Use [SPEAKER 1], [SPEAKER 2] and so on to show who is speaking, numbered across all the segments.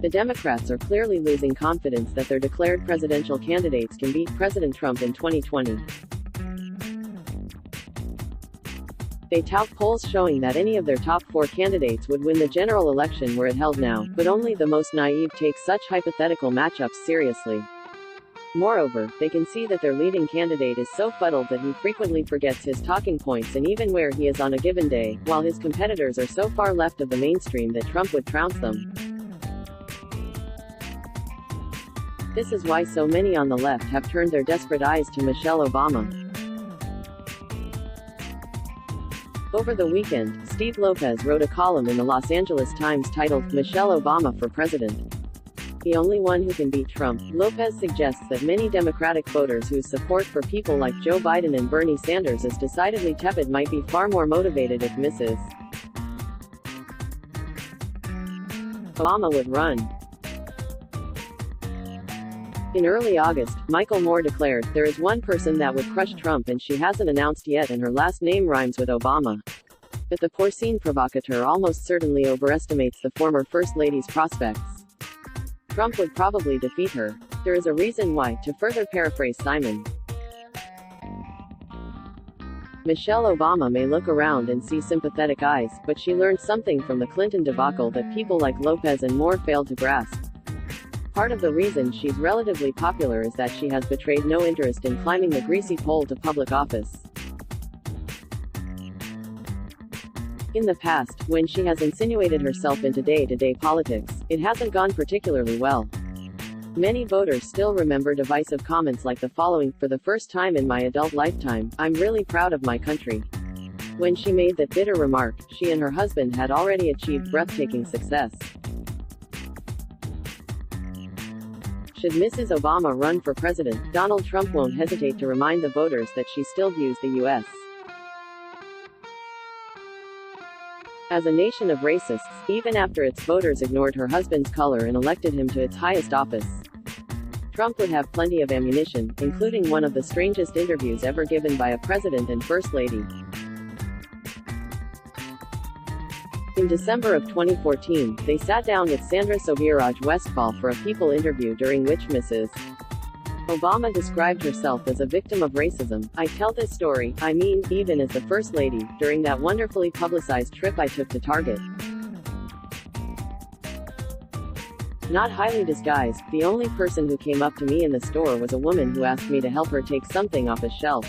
[SPEAKER 1] The Democrats are clearly losing confidence that their declared presidential candidates can beat President Trump in 2020. They tout polls showing that any of their top 4 candidates would win the general election were it held now, but only the most naive take such hypothetical matchups seriously. Moreover, they can see that their leading candidate is so fuddled that he frequently forgets his talking points and even where he is on a given day, while his competitors are so far left of the mainstream that Trump would trounce them. This is why so many on the left have turned their desperate eyes to Michelle Obama. Over the weekend, Steve Lopez wrote a column in the Los Angeles Times titled, "Michelle Obama for President. The only one who can beat Trump." Lopez suggests that many Democratic voters whose support for people like Joe Biden and Bernie Sanders is decidedly tepid might be far more motivated if Mrs. Obama would run. In early August, Michael Moore declared, "There is one person that would crush Trump and she hasn't announced yet and her last name rhymes with Obama." But the porcine provocateur almost certainly overestimates the former First Lady's prospects. Trump would probably defeat her. There is a reason why, to further paraphrase Simon. Michelle Obama may look around and see sympathetic eyes, but she learned something from the Clinton debacle that people like Lopez and Moore failed to grasp. Part of the reason she's relatively popular is that she has betrayed no interest in climbing the greasy pole to public office. In the past, when she has insinuated herself into day-to-day politics, it hasn't gone particularly well. Many voters still remember divisive comments like the following: "For the first time in my adult lifetime, I'm really proud of my country." When she made that bitter remark, she and her husband had already achieved breathtaking success. Should Mrs. Obama run for president, Donald Trump won't hesitate to remind the voters that she still views the U.S. as a nation of racists, even after its voters ignored her husband's color and elected him to its highest office. Trump would have plenty of ammunition, including one of the strangest interviews ever given by a president and first lady. In December of 2014, they sat down with Sandra Sobieraj Westphal for a People interview during which Mrs. Obama described herself as a victim of racism. "I tell this story, I mean, even as the First Lady, during that wonderfully publicized trip I took to Target. Not highly disguised, the only person who came up to me in the store was a woman who asked me to help her take something off a shelf.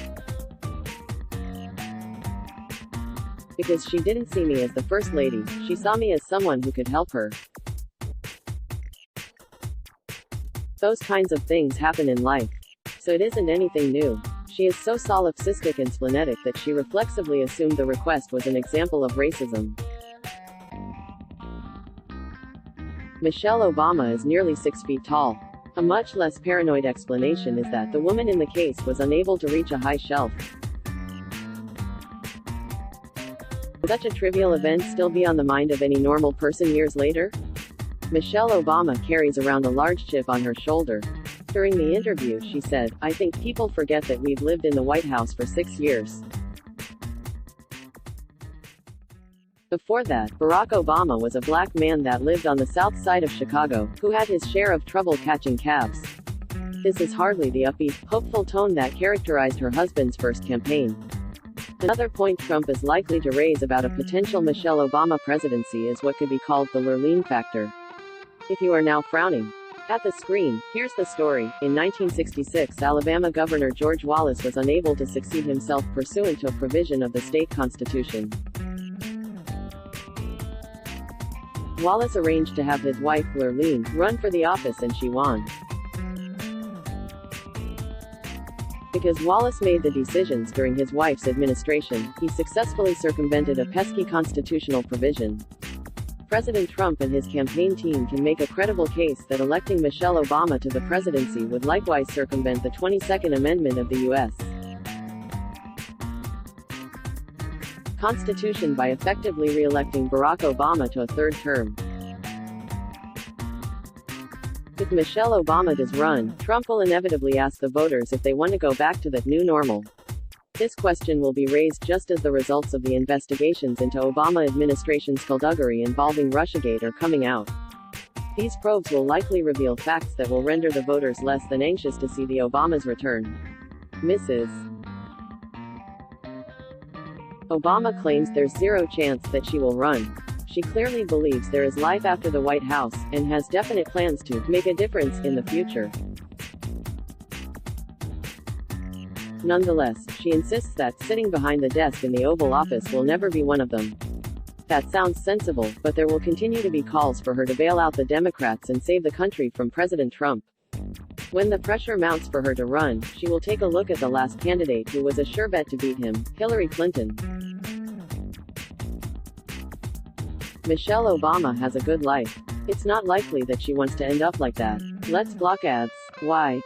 [SPEAKER 1] Because she didn't see me as the First Lady, she saw me as someone who could help her." Those kinds of things happen in life. So it isn't anything new. She is so solipsistic and splenetic that she reflexively assumed the request was an example of racism. Michelle Obama is nearly 6 feet tall. A much less paranoid explanation is that the woman in the case was unable to reach a high shelf. Would such a trivial event still be on the mind of any normal person years later? Michelle Obama carries around a large chip on her shoulder. During the interview, she said, "I think people forget that we've lived in the White House for 6 years. Before that, Barack Obama was a black man that lived on the south side of Chicago, who had his share of trouble catching cabs." This is hardly the upbeat, hopeful tone that characterized her husband's first campaign. Another point Trump is likely to raise about a potential Michelle Obama presidency is what could be called the Lurleen factor. If you are now frowning at the screen, here's the story. In 1966, Alabama Governor George Wallace was unable to succeed himself pursuant to a provision of the state constitution. Wallace arranged to have his wife, Lurleen, run for the office and she won. Because Wallace made the decisions during his wife's administration, he successfully circumvented a pesky constitutional provision. President Trump and his campaign team can make a credible case that electing Michelle Obama to the presidency would likewise circumvent the 22nd Amendment of the U.S. Constitution by effectively re-electing Barack Obama to a third term. If Michelle Obama does run, Trump will inevitably ask the voters if they want to go back to that new normal. This question will be raised just as the results of the investigations into Obama administration skullduggery involving Russiagate are coming out. These probes will likely reveal facts that will render the voters less than anxious to see the Obamas return. Mrs. Obama claims there's zero chance that she will run. She clearly believes there is life after the White House, and has definite plans to make a difference in the future. Nonetheless, she insists that sitting behind the desk in the Oval Office will never be one of them. That sounds sensible, but there will continue to be calls for her to bail out the Democrats and save the country from President Trump. When the pressure mounts for her to run, she will take a look at the last candidate who was a sure bet to beat him, Hillary Clinton. Michelle Obama has a good life. It's not likely that she wants to end up like that. Let's block ads. Why?